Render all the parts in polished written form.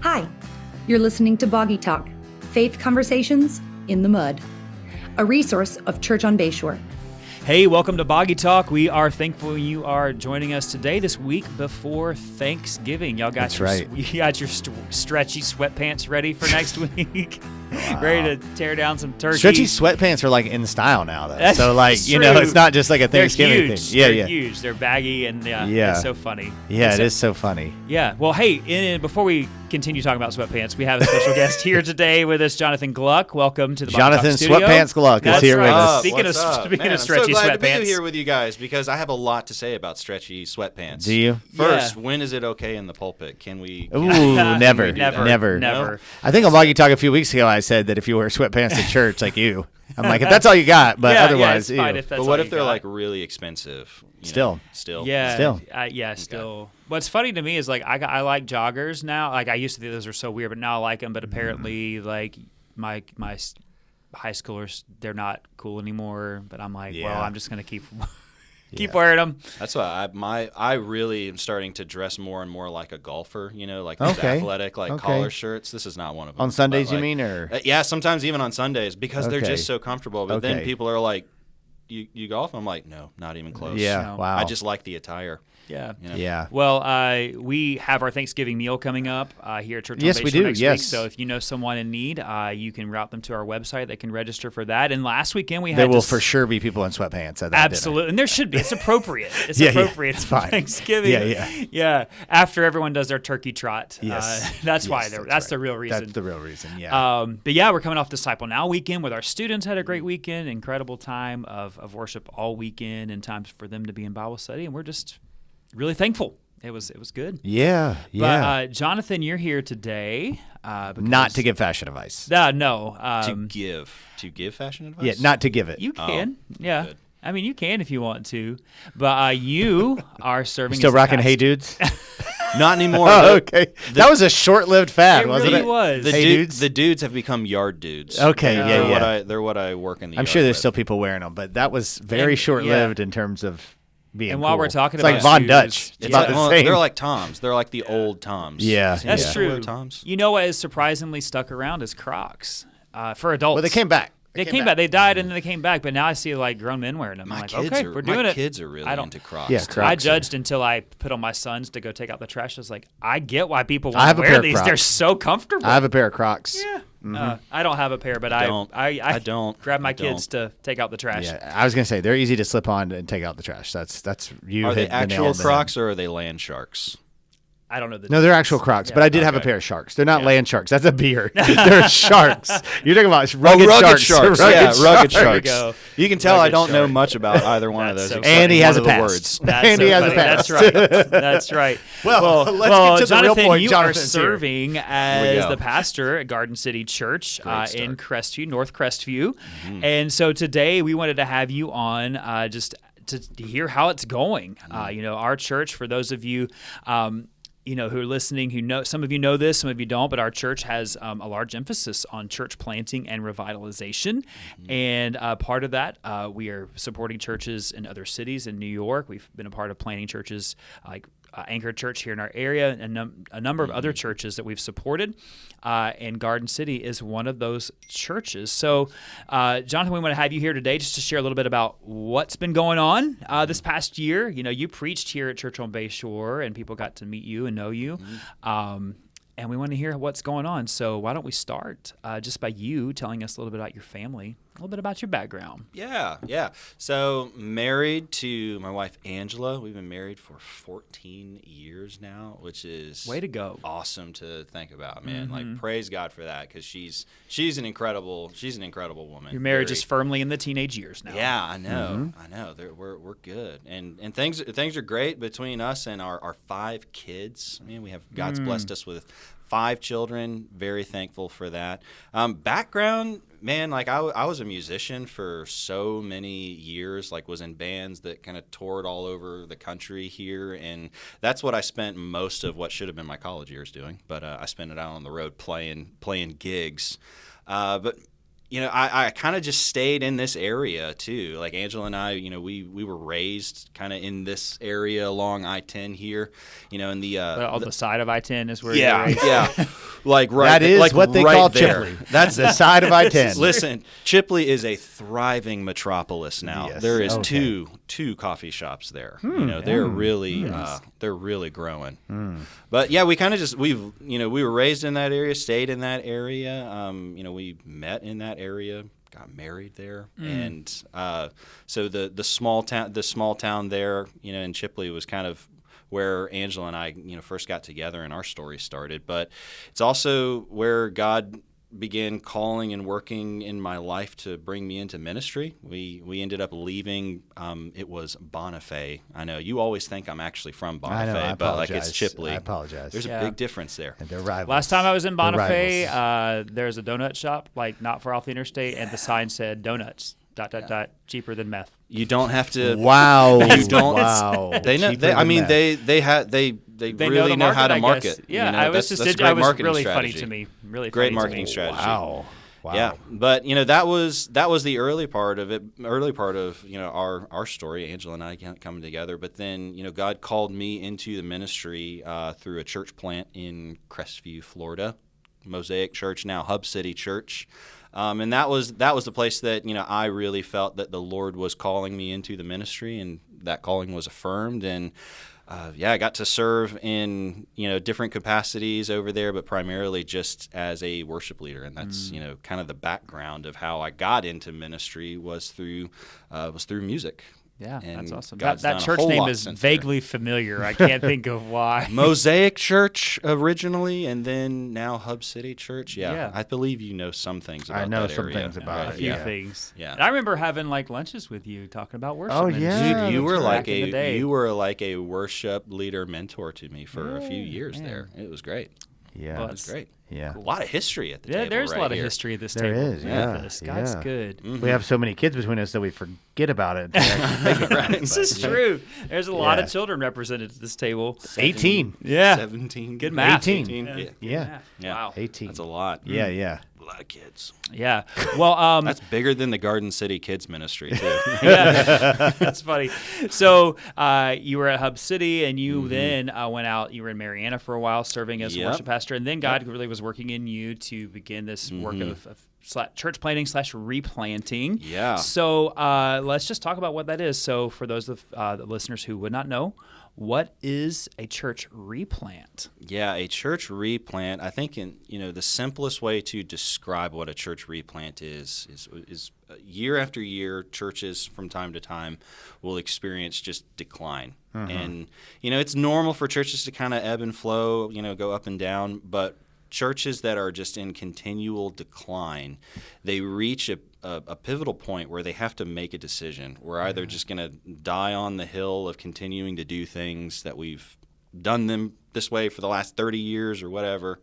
Hi, you're listening to Boggy Talk, Faith Conversations in the Mud, a resource of Church on Bayshore. Hey, welcome to Boggy Talk. We are thankful you are joining us today, this week before Thanksgiving. Y'all got you got your stretchy sweatpants ready for next week. Wow. Ready to tear down some turkey. Stretchy sweatpants are like in style now, though. So like, you know, it's not just like a Thanksgiving thing. They're huge. They're baggy and it's so funny. Yeah, it is so funny. Yeah. Well, hey, before we continue talking about sweatpants, we have a special guest here today with us, Jonathan Gluck. Welcome to the Jonathan Sweatpants Gluck is here with us. Speaking of stretchy I'm so glad sweatpants, to be here with you guys because I have a lot to say about stretchy sweatpants. Do you? First, when is it okay in the pulpit? Can we? Never. No? I think on Boggy Talk a few weeks ago, I said that if you wear sweatpants to church, like you, I'm like, if that's all you got, but otherwise, it's fine if that's but what all if they're got. like really expensive? Still. Yeah. Still. Still. What's funny to me is like I like joggers now. Like I used to think those are so weird, but now I like them. But apparently, like my high schoolers, they're not cool anymore. But I'm like, well, I'm just gonna keep wearing them. That's why I really am starting to dress more and more like a golfer. You know, like these athletic collar shirts. This is not one of them. On Sundays, you mean, or yeah, sometimes even on Sundays because they're just so comfortable. But then people are like, "You golf?" I'm like, "No, not even close." Yeah, no. wow. I just like the attire. Yeah. You know? Yeah. Well, we have our Thanksgiving meal coming up here at Church on Yes, Bayshore we do. next Yes. week. So if you know someone in need, you can route them to our website. They can register for that. And last weekend we had there will for sure be people in sweatpants at that absolutely, dinner. and there should be. It's appropriate. It's appropriate. It's fine. Thanksgiving. Yeah. After everyone does their turkey trot. Yes. That's why. That's right. the real reason. That's the real reason. Yeah. But yeah, we're coming off Disciple Now weekend with our students. Had a great weekend. Incredible time of worship all weekend, and times for them to be in Bible study, and we're just really thankful. It was good. Yeah. But Jonathan, you're here today. Not to give fashion advice. No. To give fashion advice? Yeah, not to give it. You can. Yeah. Good. I mean, you can if you want to. But you are serving. Still as rocking pastor. Hey Dudes? Not anymore. Oh, okay. That was a short-lived fad, wasn't really it? was. The dudes have become yard dudes. Okay, They're what I work in the I'm yard sure there's with. still people wearing them, but that was very short-lived in terms of being And while cool. we're talking it's about like Von shoes, Dutch. It's about the same. They're like Toms. They're like the old Toms. Yeah. That's Still wear true. Toms? You know what is surprisingly stuck around is Crocs for adults. Well, they came back. They came back. They died and then they came back. But now I see like grown men wearing them. I'm My like, kids okay, are, we're doing my it. kids are really into Crocs. Yeah, too. Crocs. I judged until I put on my sons to go take out the trash. I was like, I get why people I want have to a pair wear of these. Crocs. They're so comfortable. I have a pair of Crocs. Yeah. I don't have a pair, but I don't. grab my I don't. kids to take out the trash. Yeah, I was gonna say they're easy to slip on and take out the trash. That's you. Are they hit the nail actual on the head. Crocs or are they land sharks? I don't know the No, they're actual Crocs, but I did have a Okay. pair of sharks. They're not land sharks. That's a beer. They're sharks. You're talking about Rugged rugged sharks. Rugged Rugged There we sharks. go. You can tell I Rugged don't know shark. much about either one of That's those. so except And he one has of a the past. words. That's And so he has a funny. past. That's right. That's right. Well, let's get to the Jonathan, real point. you Jonathan's are here. serving we as go. the pastor at Garden City Church Great in start. Crestview, North Crestview. And so today we wanted to have you on just to hear how it's going. Our church, for those of you who are listening, who know, some of you know this, some of you don't, but our church has a large emphasis on church planting and revitalization. And part of that, we are supporting churches in other cities in New York. We've been a part of planting churches like Anchor Church here in our area, and a number of other churches that we've supported. And Garden City is one of those churches. So, Jonathan, we want to have you here today just to share a little bit about what's been going on this past year. You know, you preached here at Church on Bayshore, and people got to meet you and know you. And we want to hear what's going on. So why don't we start just by you telling us a little bit about your family, a little bit about your background. Yeah. So married to my wife, Angela. We've been married for 14 years now, which is Way to go. awesome to think about, man. Like, praise God for that, because she's an incredible woman. Your marriage Very- is firmly in the teenage years now. Yeah, I know. We're good, and things are great between us and our 5 kids. I mean, we have God's blessed us with 5 children. Very thankful for that. Background, man, like I was a musician for so many years. Like, was in bands that kind of toured all over the country here, and that's what I spent most of what should have been my college years doing. But I spent it out on the road playing gigs. But I kind of just stayed in this area too. Like Angela and I, we were raised kind of in this area along I-10 here, in the on the side of I-10 is where yeah, you're raised. yeah, like right. That is like what they right call there. Chipley. That's the side of I-10. Listen, Chipley is a thriving metropolis now. Yes. There is Okay. two coffee shops there. They're really they're really growing. But yeah, we kind of we were raised in that area, stayed in that area. We met in that area, got married there, and so the small town there, in Chipley was kind of where Angela and I, first got together and our story started. But it's also where God began calling and working in my life to bring me into ministry. We ended up leaving. It was Bonifay. I know you always think I'm actually from Bonifay, I know, I but like apologize. it's Chipley. I apologize. There's a big difference there. And they're rivals. Last time I was in They're Bonifay, rivals. there's a donut shop, like not far off the interstate, and the sign said donuts, ... cheaper than meth. You don't have to. Wow. You don't. Wow. They know. Cheaper They, I than mean, meth. they really the know how to market, I market. guess. Yeah, I was that's just a great it was marketing really strategy. funny to me. Really Great funny marketing to me. strategy. Wow. Yeah, but that was the early part of it. Early part of our story, Angela and I coming together. But then God called me into the ministry through a church plant in Crestview, Florida, Mosaic Church, now Hub City Church. And that was the place that I really felt that the Lord was calling me into the ministry, and that calling was affirmed. And I got to serve in different capacities over there, but primarily just as a worship leader. And that's kind of the background of how I got into ministry was through music. Yeah, And that's awesome. God's That done a church whole name lot is since there. vaguely familiar. I can't think of why. Mosaic Church originally, and then now Hub City Church. Yeah. I believe you know some things about I know that some area. things about A it. few Yeah. things. Yeah. And I remember having like lunches with you talking about worship. Oh, ministry. yeah. Dude, you were that's like back in the day. a worship leader mentor to me for a few years there. It was great. Yeah. Well, It was great. Yeah. A lot of history at the Yeah, table. there's right a lot here. of history at this There table. is, yeah, This God's yeah. good. We have so many kids between us that we forget about it. This is true. There's a lot Yeah. of children represented at this table. 18. Yeah. 17. Good math. 18. Yeah. Yeah. Yeah. Wow. 18. That's a lot. Yeah, yeah. A lot of kids. Yeah. Well, That's bigger than the Garden City Kids Ministry, too. yeah, that's funny. So you were at Hub City, and you then went out. You were in Mariana for a while, serving as a Yep. worship pastor, and then God really was working in you to begin this work of church planting / replanting. Yeah. So let's just talk about what that is. So for those of the listeners who would not know, what is a church replant? Yeah, a church replant. I think the simplest way to describe what a church replant is year after year, churches from time to time will experience just decline. And it's normal for churches to kind of ebb and flow, go up and down, but churches that are just in continual decline, they reach a pivotal point where they have to make a decision. We're either just going to die on the hill of continuing to do things that we've done them this way for the last 30 years or whatever,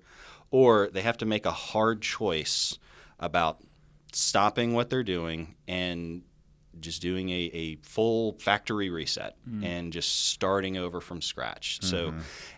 or they have to make a hard choice about stopping what they're doing and just doing a full factory reset and just starting over from scratch. So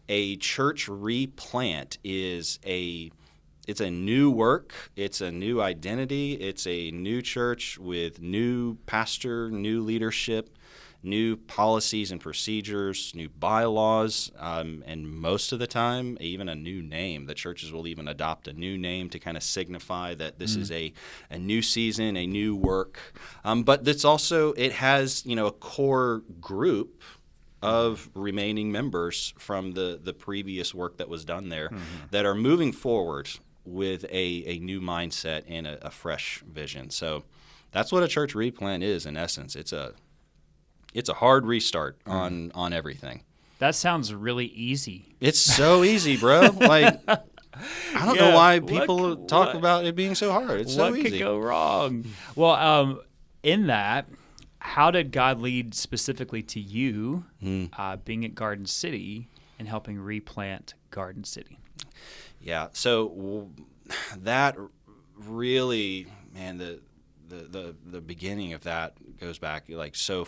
a church replant is it's a new work, it's a new identity, it's a new church with new pastor, new leadership, new policies and procedures, new bylaws, and most of the time, even a new name. The churches will even adopt a new name to kind of signify that this is a new season, a new work. But it's also, it has, a core group of remaining members from the previous work that was done there that are moving forward with a new mindset and a fresh vision. So that's what a church replant is in essence. It's a hard restart on everything. That sounds really easy. It's so easy, bro. Like, I don't know why people talk what- about it being so hard. It's so What easy. could go wrong? Well, in that, how did God lead specifically to you being at Garden City and helping replant Garden City? Yeah. So that really, man, the the beginning of that goes back like so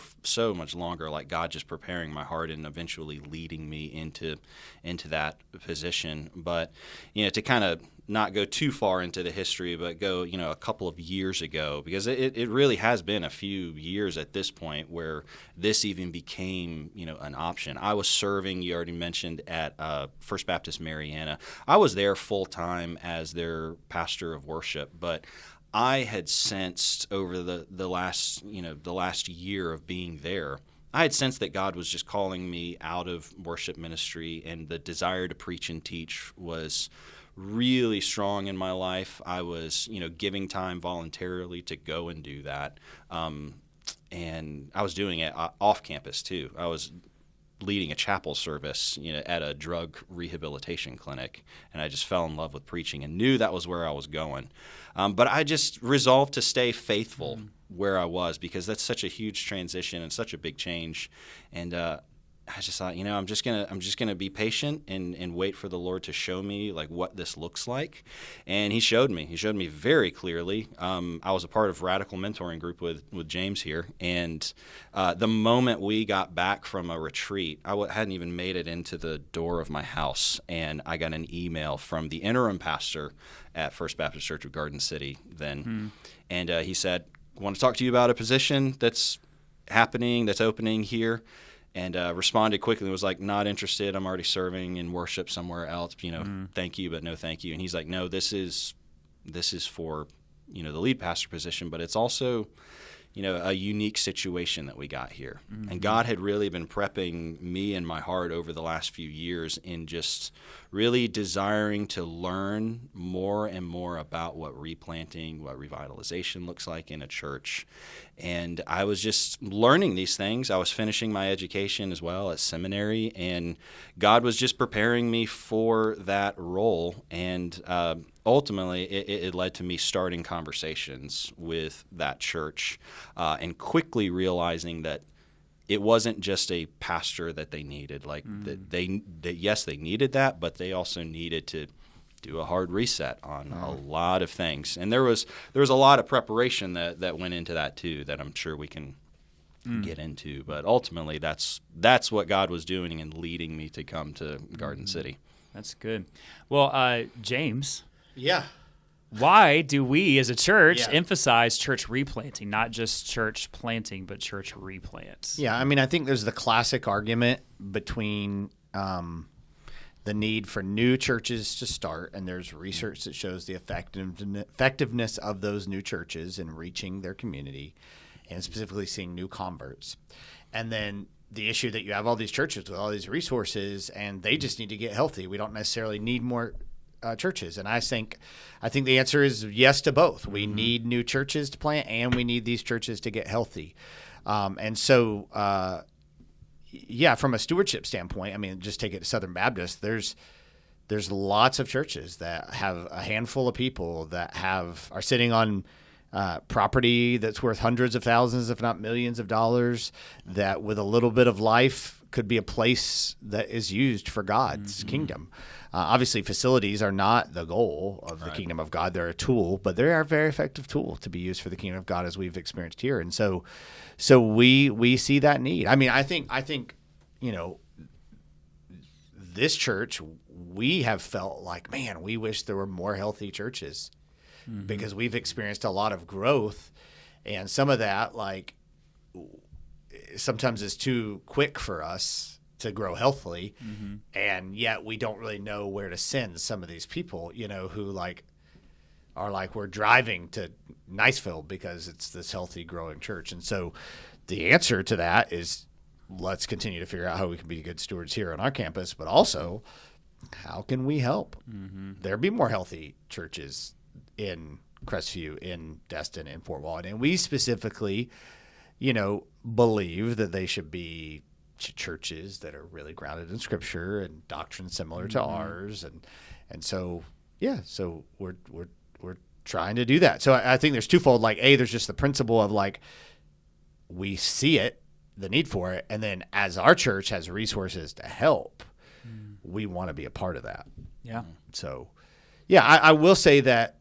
much longer, like God just preparing my heart and eventually leading me into that position. But to kind of not go too far into the history, but go a couple of years ago, because it really has been a few years at this point where this even became an option. I was serving, you already mentioned, at First Baptist Mariana. I was there full time as their pastor of worship, but I had sensed over the last year of being there, I had sensed that God was just calling me out of worship ministry, and the desire to preach and teach was really strong in my life. I was, giving time voluntarily to go and do that. And I was doing it off campus too. I was leading a chapel service, at a drug rehabilitation clinic, and I just fell in love with preaching and knew that was where I was going. But I just resolved to stay faithful where I was, because that's such a huge transition and such a big change. And I just thought, I'm just gonna be patient and wait for the Lord to show me like what this looks like. And He showed me. He showed me very clearly. I was a part of Radical Mentoring Group with James here, and the moment we got back from a retreat, I hadn't even made it into the door of my house, and I got an email from the interim pastor at First Baptist Church of Garden City then, and he said, "I want to talk to you about a position that's happening, that's opening here." And responded quickly and was like, "Not interested. I'm already serving in worship somewhere else. Thank you, but no thank you." And he's like, "No, this is for the lead pastor position, but it's also a unique situation that we got here." And God had really been prepping me and my heart over the last few years in just really desiring to learn more and more about what replanting, what revitalization looks like in a church. And I was just learning these things. I was finishing my education as well at seminary, and God was just preparing me for that role. And ultimately, it led to me starting conversations with that church and quickly realizing that it wasn't just a pastor that they needed. Like yes, they needed that, but they also needed to do a hard reset on a lot of things. And there was a lot of preparation that went into that too, that I'm sure we can get into. But ultimately, that's what God was doing and leading me to come to Garden City. That's good. Well, James. Yeah. Why do we as a church emphasize church replanting, not just church planting, but church replants? Yeah, I mean, I think there's the classic argument between the need for new churches to start, and there's research that shows the effectiveness of those new churches in reaching their community and specifically seeing new converts. And then the issue that you have all these churches with all these resources, and they just need to get healthy. We don't necessarily need more churches. And I think the answer is yes to both. We need new churches to plant, and we need these churches to get healthy. And so, from a stewardship standpoint, I mean, just take it to Southern Baptist. There's lots of churches that have a handful of people that are sitting on property that's worth hundreds of thousands, if not millions of dollars, that with a little bit of life could be a place that is used for God's kingdom. Obviously, facilities are not the goal of the kingdom of God. They're a tool, but they are a very effective tool to be used for the kingdom of God, as we've experienced here. And so we see that need. I mean, I think this church, we have felt like, man, we wish there were more healthy churches because we've experienced a lot of growth, and some of that, like, sometimes is too quick for us to grow healthily, and yet we don't really know where to send some of these people, who are like, we're driving to Niceville because it's this healthy, growing church. And so the answer to that is, let's continue to figure out how we can be good stewards here on our campus, but also how can we help there be more healthy churches in Crestview, in Destin, in Fort Walton. And we specifically, believe that they should be churches that are really grounded in Scripture and doctrine similar to ours, and so we're trying to do that. So I think there's twofold. Like, there's just the principle of like, we see it, the need for it, and then as our church has resources to help, we want to be a part of that. Yeah. So, I will say that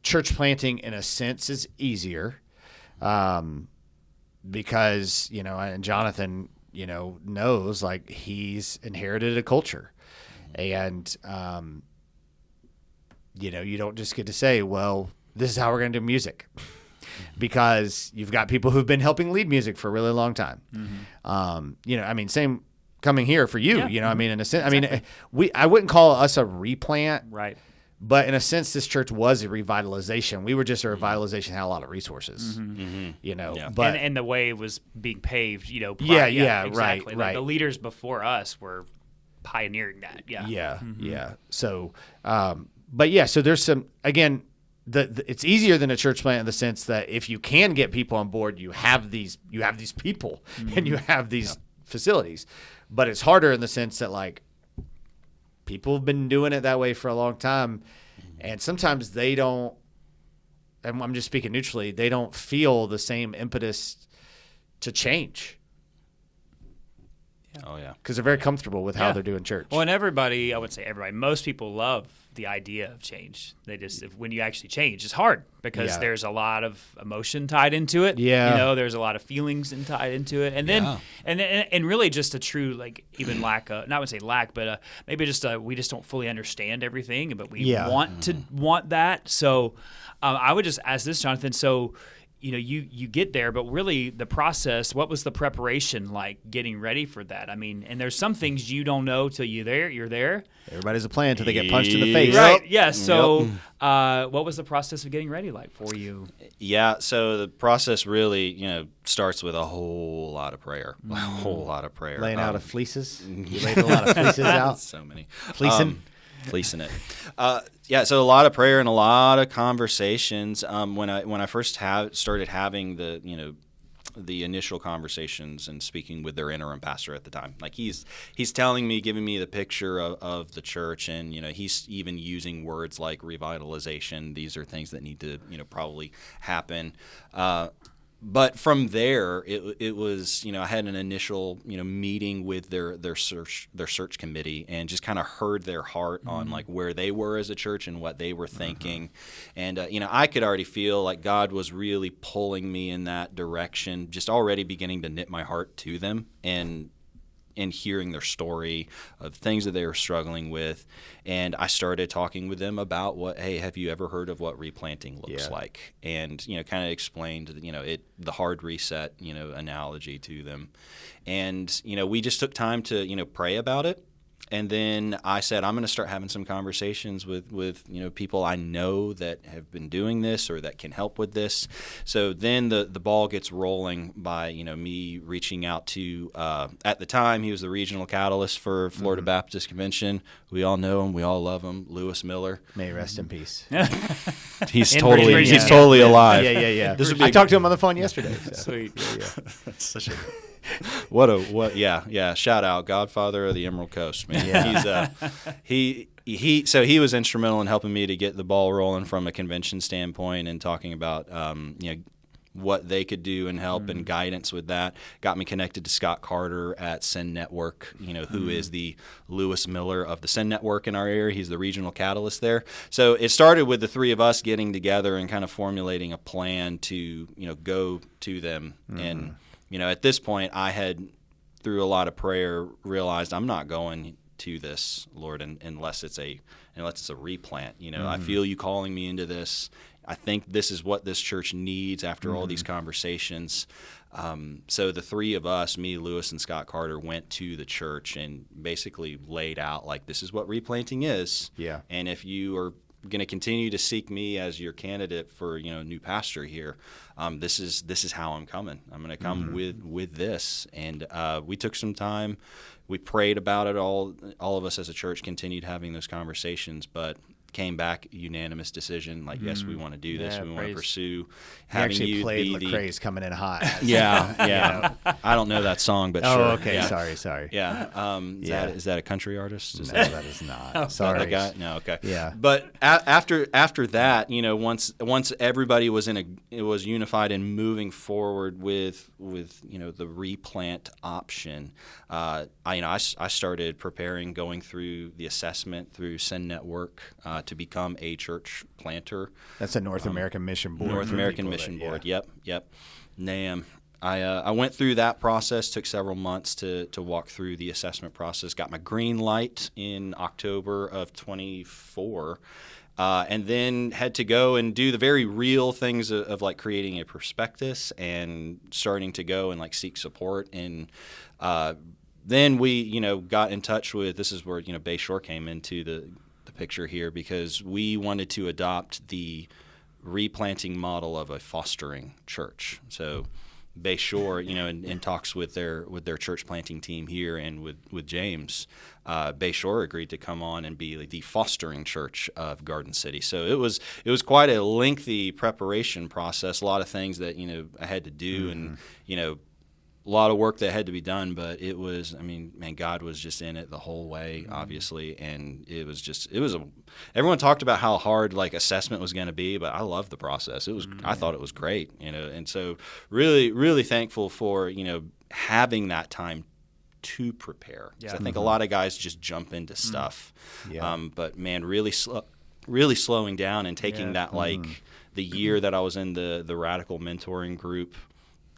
church planting in a sense is easier, because, and Jonathan, knows, like, he's inherited a culture, and, you don't just get to say, well, this is how we're going to do music, because you've got people who've been helping lead music for a really long time. Same coming here for you, in a sense, exactly. I wouldn't call us a replant. Right. But in a sense, this church was a revitalization. We were just a revitalization, had a lot of resources, but and the way it was being paved, right. exactly. Like the leaders before us were pioneering that. Yeah. So, so there's some, again, it's easier than a church plant in the sense that if you can get people on board, you have these people and you have these facilities, but it's harder in the sense that, like, people have been doing it that way for a long time, and sometimes they don't, and I'm just speaking neutrally, they don't feel the same impetus to change. Oh, yeah. Because they're very comfortable with how they're doing church. Well, and everybody, I would say everybody, most people love the idea of change. They just, when you actually change, it's hard because there's a lot of emotion tied into it. Yeah. There's a lot of feelings tied into it. And then, and really just a true, like, even lack of, not would say lack, but maybe just we just don't fully understand everything, but we want that. So I would just ask this, Jonathan. So, you get there, but really the process, what was the preparation like getting ready for that? And there's some things you don't know till you're there. Everybody's a plan until they get punched in the face. Right. Yeah. So what was the process of getting ready like for you? Yeah. So the process really, starts with a whole lot of prayer. A whole lot of prayer. Laying out of fleeces. You laid a lot of fleeces out. So many. Fleecing it. So a lot of prayer and a lot of conversations. When I first started having the initial conversations and speaking with their interim pastor at the time, like he's telling me, giving me the picture of the church, and he's even using words like revitalization. These are things that need to probably happen. But from there, it was, I had an initial, meeting with their search committee, and just kind of heard their heart on, like, where they were as a church and what they were thinking. And, I could already feel like God was really pulling me in that direction, just already beginning to knit my heart to them, and hearing their story of things that they were struggling with. And I started talking with them about hey, have you ever heard of what replanting looks like? And, kind of explained, the hard reset, analogy to them. And, we just took time to, pray about it. And then I said, I'm going to start having some conversations with people I know that have been doing this or that can help with this. So then the ball gets rolling by, me reaching out to, at the time, he was the regional catalyst for Florida Baptist Convention. We all know him. We all love him. Lewis Miller. May he rest in peace. He's totally alive. Yeah. I talked to him on the phone yesterday. So. Sweet. Such a... Shout out, Godfather of the Emerald Coast, man. He's he was instrumental in helping me to get the ball rolling from a convention standpoint, and talking about what they could do and help and guidance with that. Got me connected to Scott Carter at Send Network, who is the Lewis Miller of the Send Network in our area. He's the regional catalyst there. So it started with the three of us getting together and kind of formulating a plan to go to them. And at this point, I had, through a lot of prayer, realized I'm not going to this, Lord, unless it's a replant. I feel you calling me into this. I think this is what this church needs after all these conversations. So the three of us, me, Lewis, and Scott Carter, went to the church and basically laid out, like, this is what replanting is. Yeah. And if you are going to continue to seek me as your candidate for new pastor here, this is how I'm coming. I'm going to come with this. And we took some time. We prayed about it. All of us as a church continued having those conversations, but came back unanimous decision. Like, yes, we want to do this. We want to pursue having you played be Lecrae's Coming In Hot. Yeah. I don't know that song, but sure. Oh, okay. Yeah. Sorry. Yeah. Is that a country artist? That is not. Sorry. That guy? No. Okay. Yeah. But after that, once everybody was was unified and moving forward with the replant option, I started preparing, going through the assessment through Send Network, to become a church planter. That's a North American Mission Board. North American Mission Board. Yep. NAM. I went through that process. Took several months to walk through the assessment process. Got my green light in October of 24. And then had to go and do the very real things of like creating a prospectus and starting to go and like seek support. And then we, got in touch with, this is where, Bayshore came into the picture here, because we wanted to adopt the replanting model of a fostering church. So Bayshore, in talks with their church planting team here and with James, Bayshore agreed to come on and be the fostering church of Garden City. So it was quite a lengthy preparation process, a lot of things that I had to do, and a lot of work that had to be done. But it was, God was just in it the whole way, obviously, and everyone talked about how hard like assessment was going to be, but I loved the process. I thought it was great, and so really, really thankful for having that time to prepare. Yeah. I think a lot of guys just jump into stuff, but man, really slowing down and taking that like the year that I was in the radical mentoring group,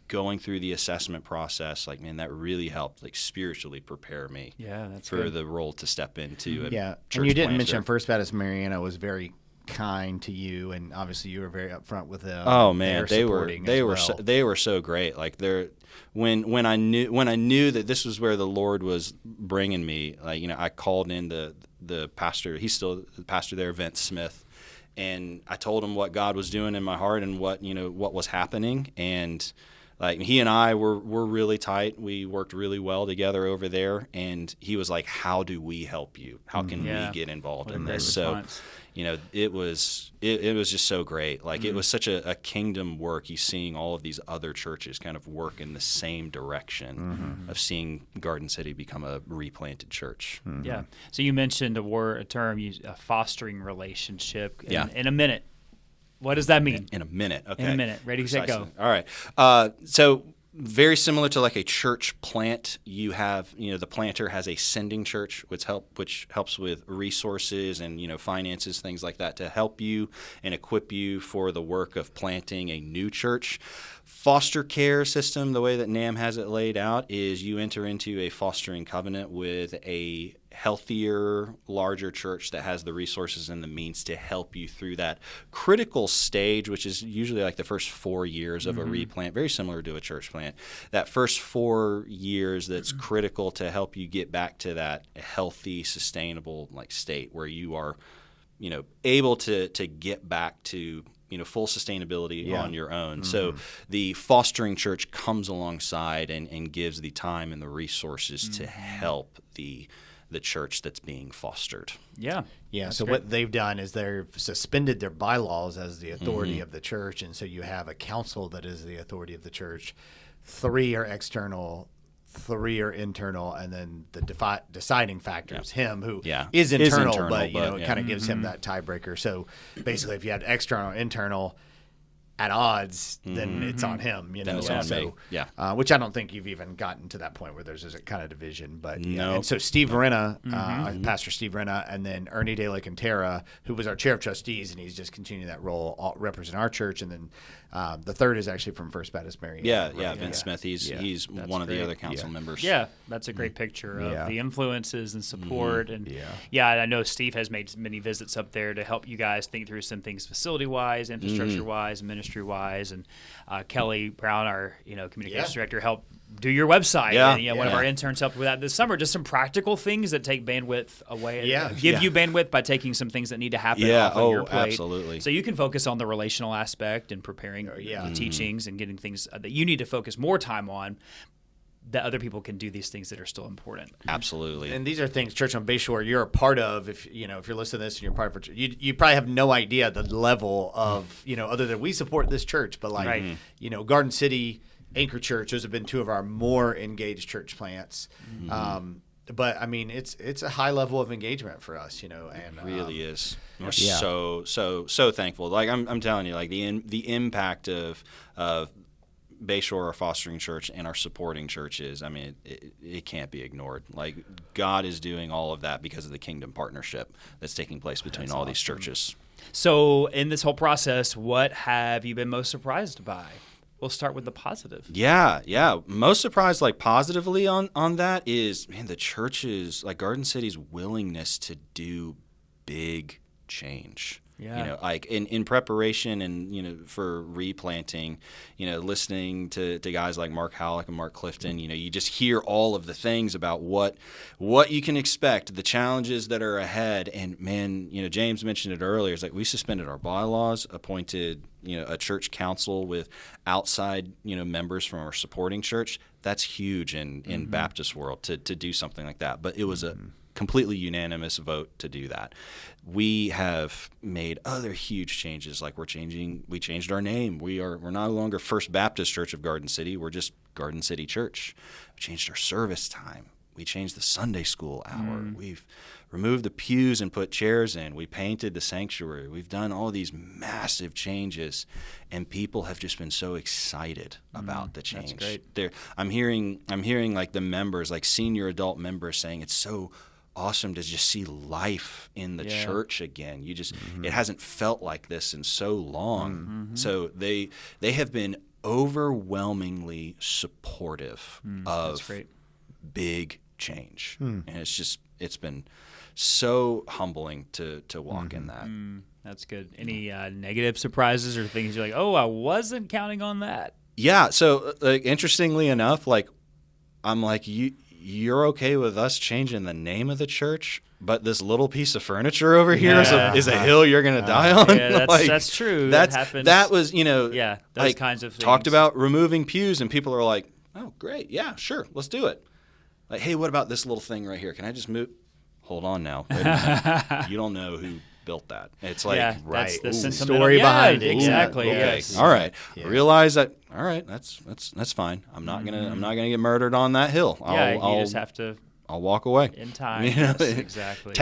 going through the assessment process, like, man, that really helped like spiritually prepare me for the role to step into. And you didn't mention First Baptist Mariana was very kind to you, and obviously you were very upfront with them. Oh man, they were so great. Like when I knew that this was where the Lord was bringing me, like, I called in the pastor. He's still the pastor there, Vince Smith. And I told him what God was doing in my heart and what was happening. And like, he and I were really tight. We worked really well together over there. And he was like, "How do we help you? How can we get involved in this?" Response. So, it was just so great. Like, it was such a kingdom work. You're seeing all of these other churches kind of work in the same direction of seeing Garden City become a replanted church. Yeah. So you mentioned a term, a fostering relationship. In a minute. What does that mean? In a minute. Okay. In a minute. Ready, set, go. All right. So very similar to like a church plant, you have, the planter has a sending church, which helps with resources and, finances, things like that, to help you and equip you for the work of planting a new church. Foster care system, the way that NAM has it laid out, is you enter into a fostering covenant with a healthier, larger church that has the resources and the means to help you through that critical stage, which is usually like the first 4 years of a replant, very similar to a church plant. That first 4 years that's critical to help you get back to that healthy, sustainable like state where you are, able to get back to full sustainability on your own. So the fostering church comes alongside and gives the time and the resources to help the church that's being fostered. Yeah. So great. What they've done is they've suspended their bylaws as the authority of the church, and so you have a council that is the authority of the church. 3 are external, 3 are internal, and then the deciding factor is him, who is internal, but it kind of gives him that tiebreaker. So basically, if you had external, internal at odds, then it's on him, Then it's on me. Which I don't think you've even gotten to that point where there's a kind of division. But and so Steve Renna, Pastor Steve Renna, and then Ernie De La Cantera, who was our chair of trustees, and he's just continuing that role, represent our church. And then the third is actually from First Baptist Mariana. Vince Smith. He's one of the other council members. Yeah, that's a great picture of the influences and support. And I know Steve has made many visits up there to help you guys think through some things facility-wise, infrastructure-wise, ministry-wise. And Kelly Brown, our communications director, helped do your website. And, one of our interns helped with that this summer. Just some practical things that take bandwidth away. Give you bandwidth by taking some things that need to happen off of your plate. Absolutely. So you can focus on the relational aspect and preparing the teachings and getting things that you need to focus more time on, that other people can do these things that are still important. Absolutely. And these are things, Church on Bayshore, you're a part of. If you're listening to this and you're part of it, you probably have no idea the level of, other than we support this church, but like, Garden City, Anchor Church, those have been 2 of our more engaged church plants. But I mean, it's a high level of engagement for us, and it really is. We're so thankful. Like I'm telling you, like the impact of Bayshore, our fostering church, and our supporting churches, I mean, it can't be ignored. Like, God is doing all of that because of the kingdom partnership that's taking place between all these churches. So in this whole process, what have you been most surprised by? We'll start with the positive. Yeah. Most surprised, like, positively on that is, man, the church's, like, Garden City's willingness to do big change. Yeah. You know, like in preparation and, you know, for replanting, you know, listening to guys like Mark Halleck and Mark Clifton, you know, you just hear all of the things about what you can expect, the challenges that are ahead. And, man, you know, James mentioned it earlier. It's like we suspended our bylaws, appointed, you know, a church council with outside, you know, members from our supporting church. That's huge in Baptist world to do something like that. But it was a completely unanimous vote to do that. We have made other huge changes, like we changed our name. We're no longer First Baptist Church of Garden City. We're just Garden City Church. We changed our service time. We changed the Sunday school hour. We've removed the pews and put chairs in. We painted the sanctuary. We've done all these massive changes, and people have just been so excited about the change. That's great. I'm hearing like the members, like senior adult members, saying it's so awesome to just see life in the church again. You just it hasn't felt like this in so long. So they have been overwhelmingly supportive of big change. And it's been so humbling to walk in that. That's good. Any negative surprises or things you're like, oh, I wasn't counting on that? Yeah. So interestingly enough, like I'm like, you're okay with us changing the name of the church, but this little piece of furniture over here is a hill you're going to die on? Yeah, that's true. That happens. That was, you know, those like, kinds of things. Talked about removing pews, and people are like, oh, great. Yeah, sure. Let's do it. Like, hey, what about this little thing right here? Can I just move? Hold on now. Wait a minute. You don't know who built that. It's like, that's the sentimental story behind it. Exactly. Okay. Yes. All right. Realize that. All right. That's fine. I'm not gonna get murdered on that hill. You just have to. I'll walk away In time. You know? Yes, exactly.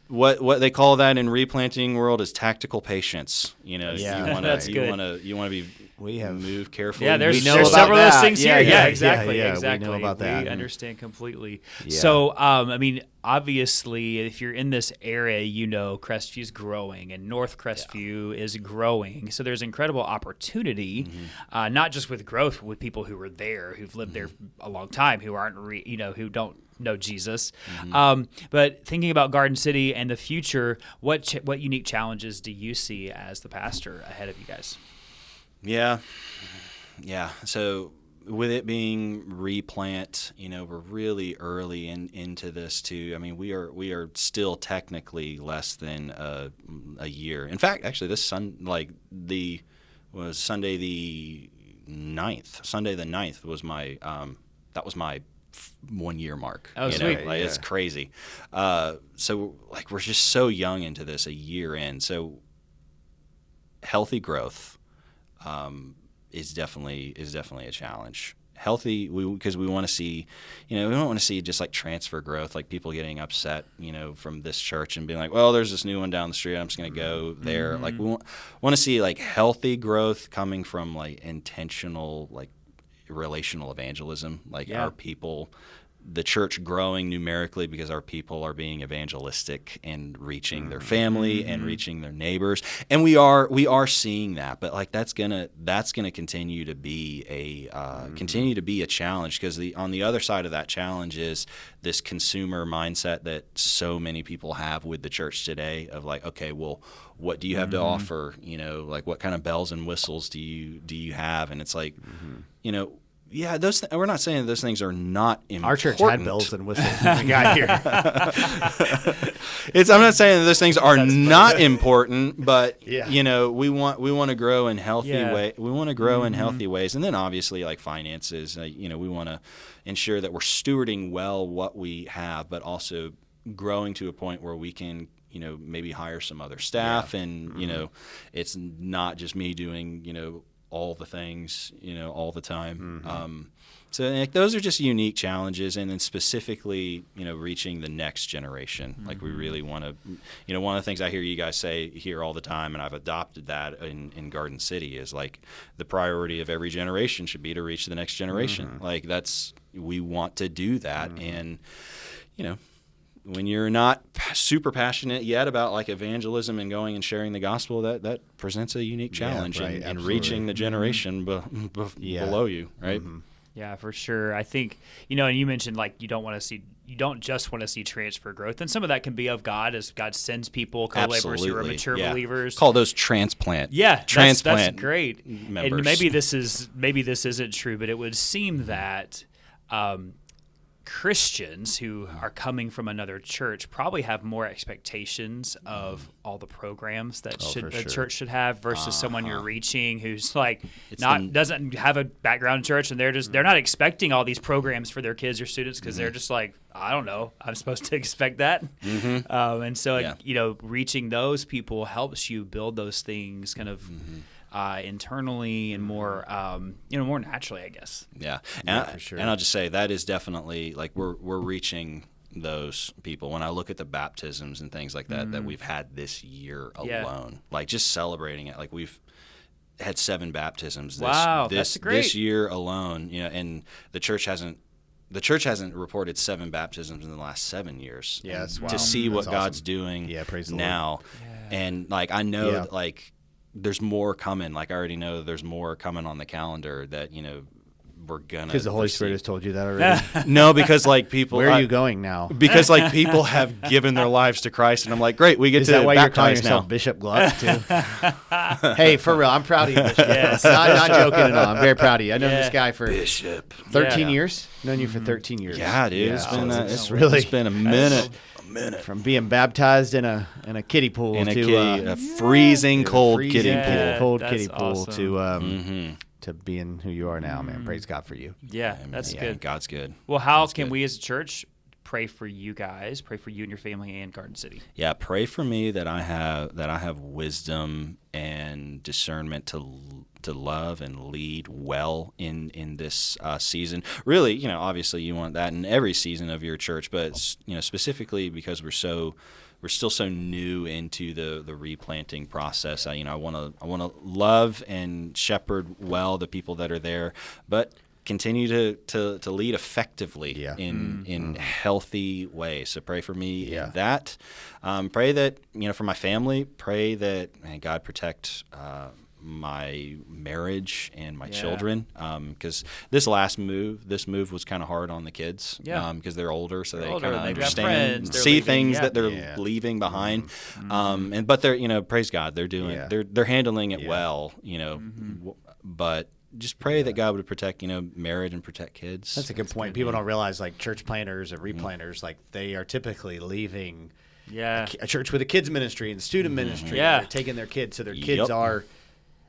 What they call that in replanting world is tactical patience. You know, you want to be. We have move carefully. Yeah, there's know about several of those that. things Yeah, here. yeah, Exactly. we know about that. We understand completely. Yeah. So, I mean, obviously, if you're in this area, you know Crestview's growing, and North Crestview is growing. So there's incredible opportunity, not just with growth with people who are there, who've lived there a long time, who aren't, who don't know Jesus. But thinking about Garden City and the future, what unique challenges do you see as the pastor ahead of you guys? Yeah. So with it being replant, you know, we're really early into this too. I mean, we are still technically less than a year. In fact, actually, this Sunday the 9th. Sunday the 9th was my that was my 1 year mark. Oh, sweet! It's crazy. So like we're just so young into this, a year in. So healthy growth. Is definitely a challenge. Healthy, because we want to see, we don't want to see just like transfer growth, like people getting upset, from this church and being like, well, there's this new one down the street, I'm just going to go there. Like we want to see like healthy growth coming from like intentional, like relational evangelism, like our people, the church growing numerically because our people are being evangelistic and reaching their family and reaching their neighbors, and we are seeing that. But like that's gonna continue to be a challenge, because on the other side of that challenge is this consumer mindset that so many people have with the church today of like, okay, well, what do you have to offer? Like what kind of bells and whistles do you have? And it's like, yeah, we're not saying those things are not important. Our church had bells and whistles when we got here. I'm not saying that those things are not important, but we want to grow in healthy way. We want to grow in healthy ways, and then obviously like finances. We want to ensure that we're stewarding well what we have, but also growing to a point where we can maybe hire some other staff, and it's not just me doing all the things, all the time. So like, those are just unique challenges, and then specifically, reaching the next generation. Like we really want to, one of the things I hear you guys say here all the time, and I've adopted that in Garden City, is like the priority of every generation should be to reach the next generation. Like we want to do that, and when you're not super passionate yet about like evangelism and going and sharing the gospel, that presents a unique challenge in reaching the generation below you, right? Yeah, for sure. I think, and you mentioned like you don't just want to see transfer growth. And some of that can be of God, as God sends people, co-laborers who are mature believers. Call those transplant. Yeah, transplant. That's great. Members. And maybe this isn't true, but it would seem that Christians who are coming from another church probably have more expectations of all the programs that a church should have versus someone you're reaching who's like doesn't have a background in church, and they're not expecting all these programs for their kids or students because they're just like, I don't know, I'm supposed to expect that. And so reaching those people helps you build those things kind of internally and more more naturally, I guess. Yeah, for sure. And I'll just say that is definitely like we're reaching those people. When I look at the baptisms and things like that we've had this year alone, like just celebrating it, like we've had 7 baptisms that's great. This year alone, and the church hasn't reported 7 baptisms in the last 7 years. Yeah, to see what God's doing praise the now. Yeah. And like I know that, like there's more coming. Like I already know there's more coming on the calendar that we're gonna. Because the Holy Spirit has told you that already. No, because like people. Where are you going now? Because like people have given their lives to Christ, and I'm like, great, we get to baptize now. Is that why you're calling yourself now. Bishop Gluck too? Hey, for real, I'm proud of you, Bishop. Yes. not joking at all. I'm very proud of you. I've known this guy for Bishop 13 years. Known you for 13 years. Yeah, dude. Yeah. It's been a minute. From being baptized in a kiddie pool a freezing cold kiddie pool, awesome. to being who you are now, man. Praise God for you. Yeah, that's good. God's good. Well, how can we as a church pray for you guys, pray for you and your family and Garden City? Yeah, pray for me that I have wisdom and discernment to love and lead well in this season. Really, obviously you want that in every season of your church, but specifically because we're still so new into the replanting process. I want to love and shepherd well the people that are there, but continue to lead effectively in healthy ways. So pray for me in that. Pray that for my family. Pray that God protect my marriage and my children, because this move was kind of hard on the kids, because they're older, so they kind of understand, see things that they're leaving behind, but they're praise God, they're doing they're handling it well, but just pray that God would protect marriage and protect kids. That's a good point. People don't realize like church planters and replanters, like they are typically leaving a church with a kids ministry and student ministry. They're taking their kids, so their kids are.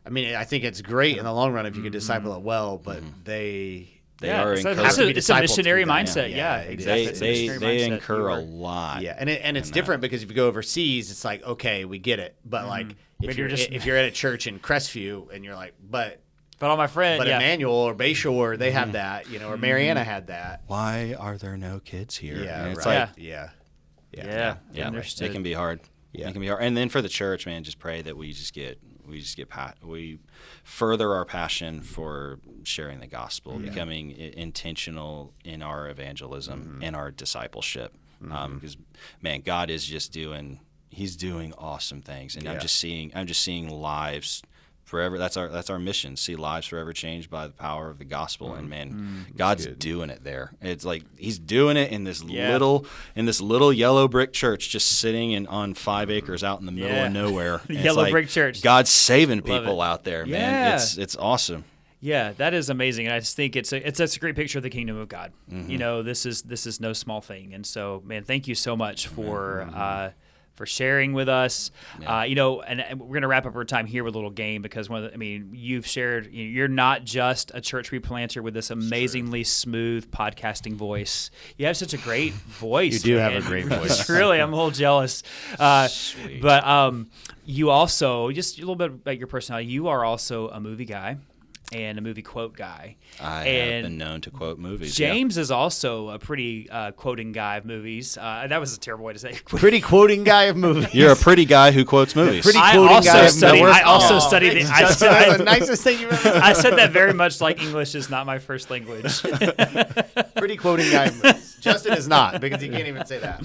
I mean, I think it's great in the long run if you can disciple it well, but they are encouraged. It's a missionary mindset. Yeah, exactly. They incur a lot. Yeah, and it's different because if you go overseas, it's like, okay, we get it. But like if you're at a church in Crestview and you're like, but all my friends, Emmanuel or Bayshore, they have that, or Mariana had that. Why are there no kids here? Yeah, it's right. Understood. It can be hard. It can be hard. And then for the church, man, just pray that we further our passion for sharing the gospel, becoming intentional in our evangelism and our discipleship. Because man, God is just He's doing awesome things, and I'm just seeing lives forever. That's our mission. See lives forever changed by the power of the gospel. And man, God's doing it there. It's like He's doing it in this little yellow brick church, just sitting on 5 acres out in the middle of nowhere. Yellow brick church. God's saving people out there, man. It's awesome. Yeah, that is amazing, and I just think it's a great picture of the kingdom of God. This is no small thing, and so man, thank you so much for sharing with us. And we're going to wrap up our time here with a little game because you've shared, you're not just a church replanter with this amazingly smooth podcasting voice. You have such a great voice. You do have a great voice. Really, I'm a little jealous. But you also, just a little bit about your personality, you are also a movie guy. and a movie quote guy. I And have been known to quote movies. James is also a pretty quoting guy of movies. That was a terrible way to say it. Pretty quoting guy of movies. Yeah. You're a pretty guy who quotes movies. Pretty I quoting also guy of studied. movies. I also Oh, studied. thanks, I, Justin. That's the nicest thing you've ever I said that very much like English is not my first language. Pretty quoting guy of movies. Justin is not, because he can't even say that.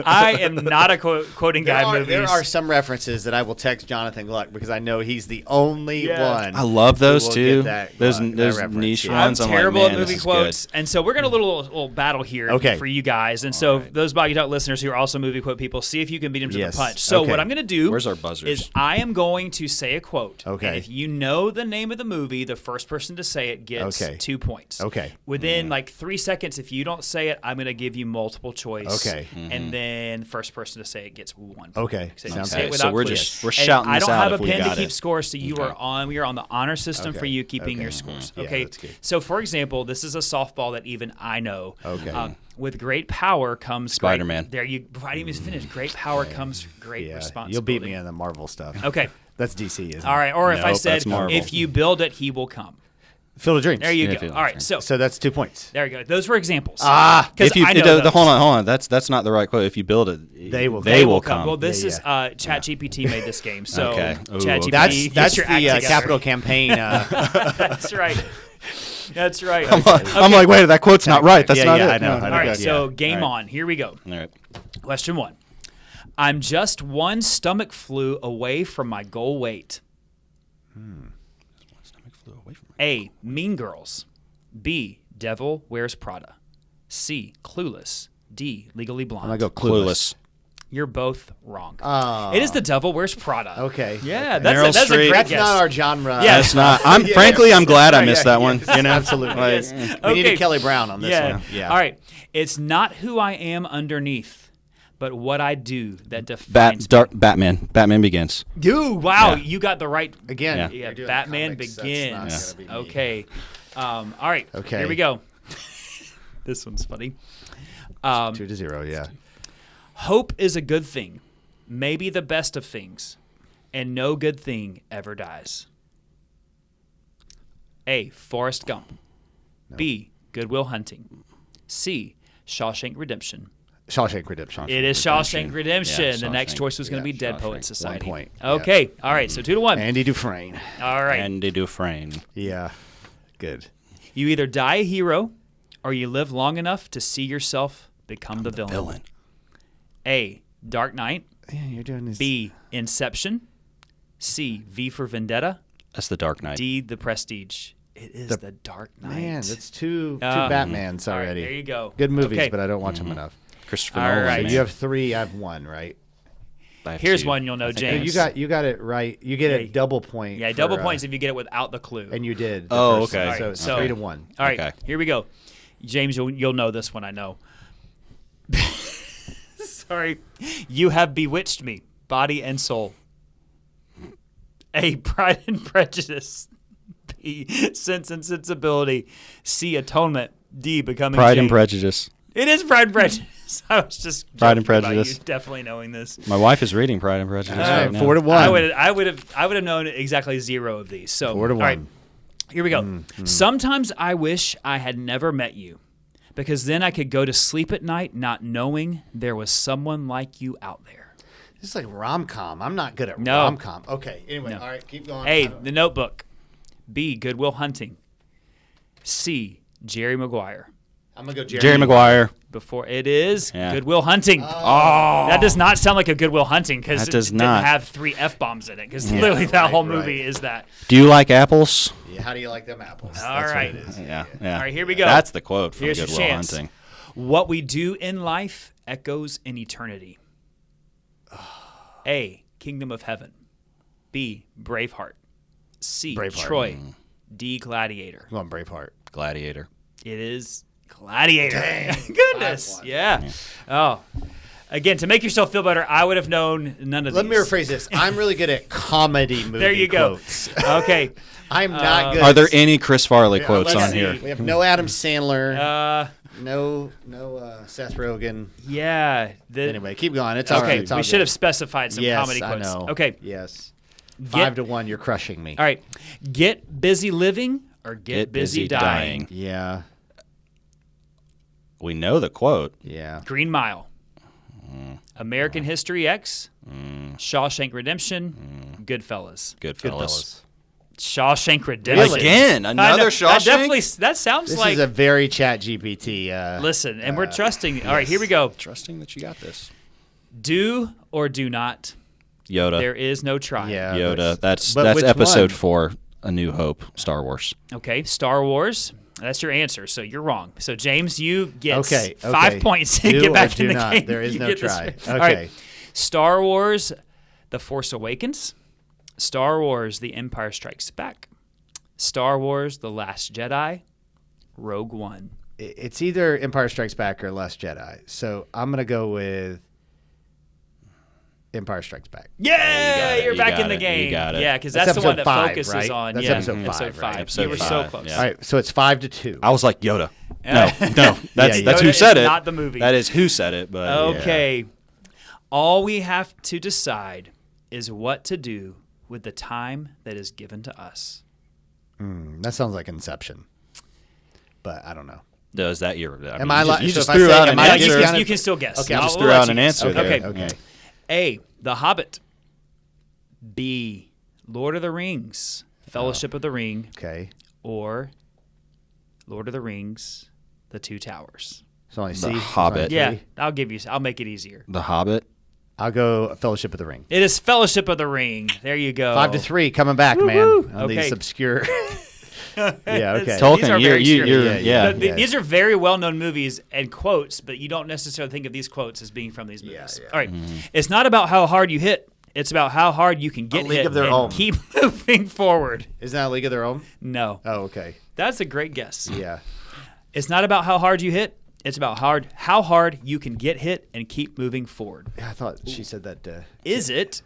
I am not a quoting guy of movies. There are some references that I will text Jonathan Gluck because I know he's the only one. I love those who will too. get that Those Gluck, that those reference, niche yeah. ones. I'm I'm terrible like, at man, movie this is quotes, good. and so we're gonna little battle here Okay. for you guys. And so those Boggy Talk listeners who are also movie quote people, see if you can beat them to Yes. the punch. So Okay. what I'm gonna do Where's our buzzers? is I am going to say a quote. Okay. And if you know the name of the movie, the first person to say it gets Okay. 2 points. Okay. Within like 3 seconds, if you don't say it, I'm gonna give you multiple choice. Okay. And then the first person to say it gets 1 point. Okay. So you Sounds say good. it without So we're clues. just- we're And shouting I this don't out have if a we pen to got keep it. score, so we are on the honor system for Okay. you keeping Okay. your scores. Yeah, Okay. that's good. So for example, this is a softball that even I know. Okay. With great power comes Spider-Man. There you. I didn't even finish. Great power comes great Yeah, responsibility. you'll beat me in the Marvel stuff. Okay. That's DC, isn't it? All right. Or if I Nope, said, that's Marvel. if you build it, he will come. Field of Dreams. There you Yeah, go. Field of All right. Dreams. So So that's 2 points. there you go. Those were examples. Ah, because I know those. hold on. That's not the right quote. If you build it, They will They come. will come. Well, this Yeah, is ChatGPT made this game. So Okay. Ooh, ChatGPT, okay. get That's your the act together. capital campaign. That's right. That's right. I'm like, wait, that quote's not right. That's Yeah, not yeah, it. I know. No. I All know. right. Yeah. So game All right. on. Here we go. All right. Question 1. I'm just one stomach flu away from my goal weight. Stomach flew away from me. A. Mean Girls. B. Devil Wears Prada. C. Clueless. D. Legally Blonde. I'm going to go Clueless. You're both wrong. Oh. It is The Devil Wears Prada. Okay. Yeah, Okay. that's Meryl a Streep. great That's guess. not our genre. Yeah. That's not. I'm Yeah, frankly, yes. I'm glad I missed Yeah, that one. yes, You know, absolutely. Like, Yes. We need Okay. a Kelly Brown on this Yeah. one. Yeah. All right. It's not who I am underneath, but what I do that defines me. Batman. Batman Begins. Dude, wow, Yeah. you got the right. Again, Yeah. Yeah, you're doing Batman comics. That's Begins. not gonna be me. Okay. All right. Okay. Here we go. This one's funny. 2-0, yeah. Hope is a good thing, maybe the best of things, and no good thing ever dies. A. Forrest Gump. B. Good Will Hunting. C. Shawshank Redemption. Shawshank Redemption. It is Shawshank Redemption. Yeah, The next Shawshank. choice was going to Yeah, be Dead Shawshank. Poets Society. 1 point. Okay. All right. So 2-1. Andy Dufresne. All right. Andy Dufresne. Yeah. Good. You either die a hero or you live long enough to see yourself become the villain. A. Dark Knight. Yeah, you're doing this. B. Inception. C. V for Vendetta. That's the Dark Knight. D. The Prestige. It is the Dark Knight. Man, that's two Uh, Batmans All right, already. there you go. Good movies, Okay. but I don't watch them enough. Christopher All Nolan. right. man. You have 3, I have 1, right? I have Here's 2. one you'll know, I think James. You got it right. You get a double point. Yeah, for, double points if you get it without the clue. And you did. the Oh, first okay. one. So All right, it's so- 3-1. All right, Okay. here we go. James, you'll know this one, I know. Sorry. You have bewitched me, body and soul. A. Pride and Prejudice. B. Sense and Sensibility. C. Atonement. D. Becoming Pride and Jane. Prejudice. It is Pride and Prejudice. I was just Pride and joking about Prejudice. you definitely knowing this. My wife is reading Pride and Prejudice All right, right now. 4-1. I would have known exactly 0 of these. So 4-1. all right, here we go. Sometimes I wish I had never met you, because then I could go to sleep at night not knowing there was someone like you out there. This is like rom-com. I'm not good at No. rom-com. Okay. Anyway, No. all right, keep going. A. The Notebook. B. Good Will Hunting. C. Jerry Maguire. I'm going to go Jerry Maguire. Before it is Yeah. Good Will Hunting. Oh, that does not sound like a Good Will Hunting because That it does didn't not. have 3 F-bombs in it. Because literally that whole movie right. is that. Do you like apples? Yeah, how do you like them apples? All That's right. what it is. Yeah. All right, here we go. That's the quote from Here's Good your Will chance. Hunting. What we do in life echoes in eternity. A. Kingdom of Heaven. B. Braveheart. C. Braveheart. Troy. D. Gladiator. I'm going Braveheart. Gladiator. It is Gladiator. Goodness. 5-1. Yeah. Oh. Again, to make yourself feel better, I would have known none of Let me these. rephrase this. I'm really good at comedy movie There you go. quotes. Okay. I'm not good. Are there any Chris Farley Yeah, quotes let's on see. here? We have no Adam Sandler. Uh, no Seth Rogen. yeah. Anyway, keep going. It's all Okay. right. It's all We should good. have specified some Yes, comedy I quotes. know. Okay. Yes. 5-1, you're crushing me. All right. Get busy living or get busy dying. Yeah. We know the quote. Yeah. Green Mile. American History X. Shawshank Redemption. Goodfellas. Goodfellas. Shawshank Redemption. Again, another Shawshank? That sounds This like. is a very Chat GPT. Listen, and we're trusting. All right, here we go. Trusting that you got this. Do or do not. Yoda. There is no try. Yeah. Yoda. That's but which episode one? 4, A New Hope, Star Wars. Okay, Star Wars. That's your answer, so you're wrong. So, James, you get Okay. 5 points to Do get or back do in the not. game. There is You no get this try. right. Okay. All right. Star Wars, The Force Awakens. Star Wars, The Empire Strikes Back. Star Wars, The Last Jedi. Rogue One. It's either Empire Strikes Back or Last Jedi. So I'm going to go with Empire Strikes Back. Yeah, it. you're You back got in the it. game. You got it. Yeah, because That's that's the one episode that 5, focuses right? on. That's yeah, episode 5, right? Episode You were so 5, close. yeah. All right. So it's 5-2. I was like, Yoda. No, that's Yeah, that's Yoda who is said it. not the movie. That is who said it. But Okay. All we have to decide is what to do with the time that is given to us. That sounds like Inception. But I don't know. Does that your? Am I like? You so just if I threw say, out am an I Yeah, answer. discounted? you can still guess. Okay, I'll just threw let out you an guess. answer there. Okay. A. The Hobbit. B. Lord of the Rings. Fellowship of the Ring. Okay. Or Lord of the Rings. The Two Towers. It's only The C. It's Hobbit. only Yeah, three. I'll make it easier. The Hobbit. I'll go Fellowship of the Ring. It is Fellowship of the Ring. There you go. 5-3, coming back, man. On Okay. these obscure. Yeah. Okay. These Tolkien, are very you're serious. yeah. These are very well-known movies and quotes, but you don't necessarily think of these quotes as being from these movies. Yeah. All right. It's not about how hard you hit. It's about how hard you can get League hit of Their and Own. keep moving forward. Isn't that a League of Their Own? No. Oh, okay. That's a great guess. Yeah. It's not about how hard you hit. It's about how hard you can get hit and keep moving forward. Yeah, I thought she said that. Is it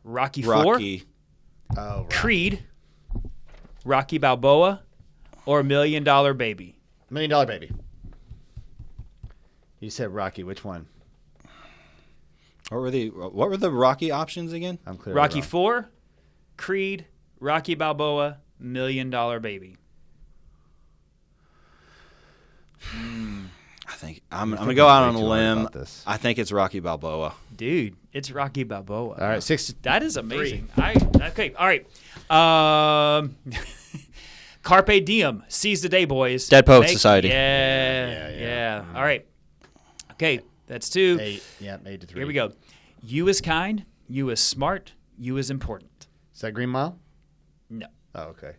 Rocky 4, Rocky. Oh, right. Creed, Rocky Balboa, or $1 Million Baby? $1 Million Baby. You said Rocky. Which one? What were the Rocky options again? I'm clear. Rocky 4, Creed, Rocky Balboa, $1 Million Baby. I think I'm gonna go out on a way too hard limb. about this. I think it's Rocky Balboa. Dude, it's Rocky Balboa. All right, 6. That is amazing. Okay, all right. Carpe diem. Seize the day, boys. Dead Poets Society. Yeah. All right. Okay, that's 2. 8. Yeah, 8-3. Here we go. You is kind. You is smart. You is important. Is that Green Mile? No. Oh, okay.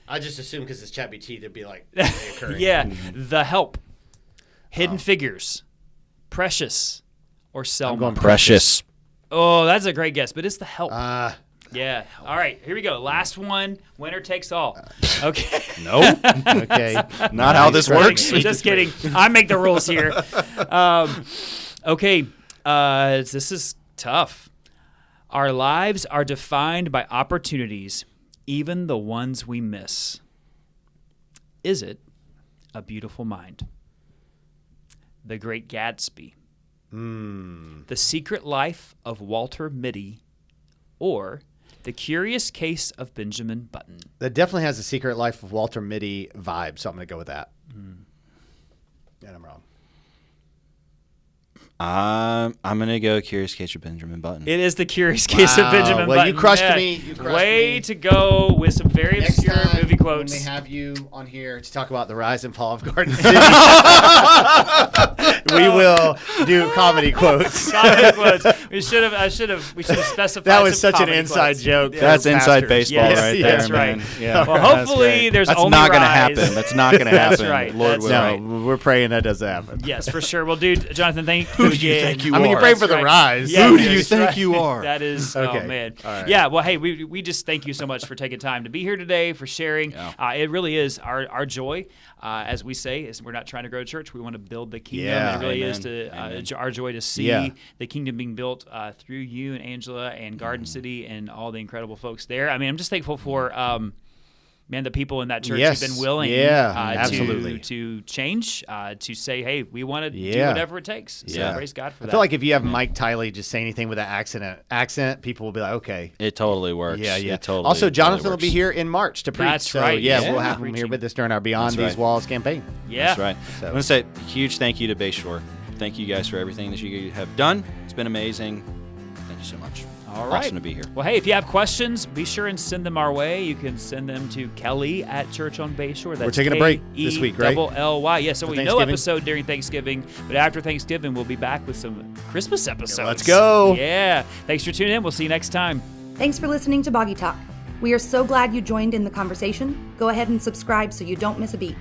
I just assumed because it's ChatGPT, there'd be like reoccurring. Yeah. The Help. Hidden Figures. Precious. Or Selma. I'm going Precious. Oh, that's a great guess, but it's The Help. Ah, Yeah. All right. Here we go. Last one. Winner takes all. Okay. No, okay. not how this works. Just kidding. I make the rules here. Okay. This is tough. Our lives are defined by opportunities, even the ones we miss. Is it A Beautiful Mind? The Great Gatsby? The Secret Life of Walter Mitty? Or The Curious Case of Benjamin Button? That definitely has a Secret Life of Walter Mitty vibe, so I'm going to go with that. And I'm wrong. I'm gonna go Curious Case of Benjamin Button. It is The Curious Case of Benjamin Well, Button. you crushed me. You crushed Way me. to go with some very obscure movie quotes. When we have you on here to talk about the rise and fall of Garden City, we will do comedy quotes. Comedy quotes. We should have specified. That was some such an comedy inside quotes. joke. Yeah. That's for inside pastors. baseball Yes, right that's there, right. man. Yeah. Well, That's hopefully great. there's That's only not gonna rise. happen. That's not gonna That's happen. right. Lord That's willing. No, right. we're praying that doesn't happen. Yes, for sure. Well, dude, Jonathan, thank you again. I mean, you're praying for the That's right. rise. Yeah, Who do you that's think right. you are? That is, Okay. oh man. All right. Yeah, well, hey, we just thank you so much for taking time to be here today, for sharing. Yeah. It really is our joy, as we say, is we're not trying to grow a church. We want to build the kingdom. Yeah. And it really Amen. is to Amen. our joy to see Yeah. the kingdom being built through you and Angela and Garden City and all the incredible folks there. I mean, I'm just thankful for man, the people in that church Yes. have been willing absolutely. to change, to say, hey, we want to do Yeah. whatever it takes. So Yeah. praise God for I that. feel like if you have Mike Tiley just say anything with an accent, people will be like, okay. It totally works. Yeah. It totally, Also, Jonathan totally will be works. here in March to preach. That's so, right. Yeah, Yeah. we'll have him here Preaching. with us during our Beyond That's These right. Walls campaign. Yeah. That's right. So- I want to say a huge thank you to Bayshore. Thank you guys for everything that you have done. It's been amazing. Thank you so much. All right. Awesome to be here. Well, hey, if you have questions, be sure and send them our way. You can send them to Kelly at Church on Bayshore. That's We're taking a break this week, right? Kelly. Yeah, so For we no Thanksgiving? episode during Thanksgiving, but after Thanksgiving, we'll be back with some Christmas episodes. Let's go. Yeah. Thanks for tuning in. We'll see you next time. Thanks for listening to Boggy Talk. We are so glad you joined in the conversation. Go ahead and subscribe so you don't miss a beat.